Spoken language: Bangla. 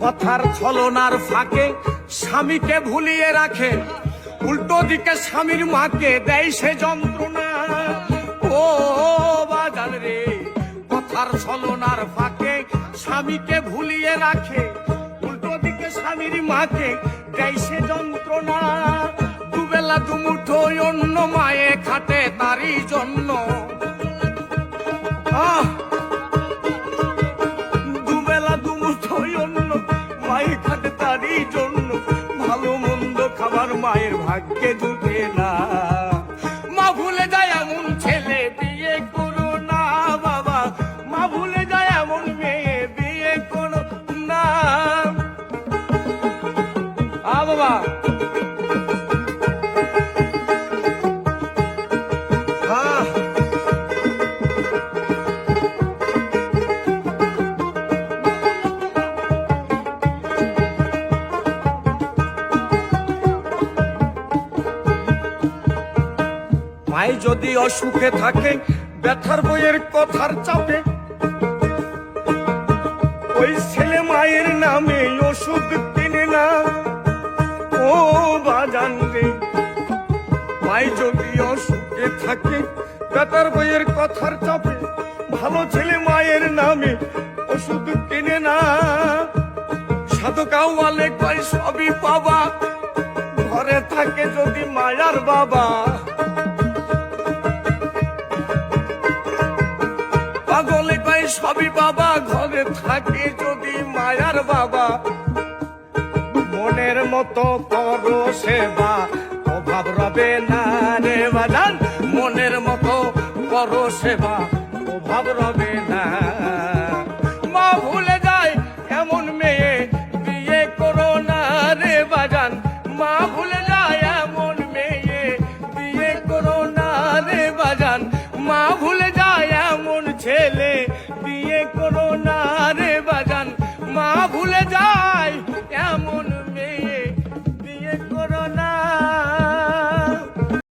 কথার ছলনার ফাঁকে স্বামীকে ভুলিয়ে রাখে, উল্টো দিকে স্বামীর মাকে দেয় সে যন্ত্রণা। ও বাজান রে, কথার ছলনার ফাঁকে স্বামীকে ভুলিয়ে রাখে, উল্টো দিকে স্বামীর মাকে দেয় সে যন্ত্রণা। দুবেলা দুমুঠো অন্য মায়ে খাটে তারই জন্য, দুবেলা দুমুঠো অন্য মায়ে খাটে তারই জন্য। ভালো মন্দ খাবার মায়ের ভাগ্যে জুটে না। মা ভুলে যায় এমন ছেলে বিয়ে করো না বাবা, মা ভুলে যায় এমন মেয়ে বিয়ে করো না। বাবা মাই যদি অসুখে থাকে ব্যথার বইয়ের কথার চাপে, ওই ছেলে মায়ের নামে ওষুধ কিনে না। ও বাজান রে, মাই যদি অসুখে থাকে ব্যথার বইয়ের কথার চাপে, ভালো ছেলে মায়ের নামে ওষুধ কিনে না। সাধু কাউয়ালে কয় সবই পাবা, ঘরে থাকে যদি মায়ার বাবা। পাগলে কয় সবই বাবা, ঘরে থাকে যদি মায়ার বাবা। মনের মতো করো সেবা, অভাব রবে না রে বাজান। মনের মতো করো সেবা, অভাব রবে না।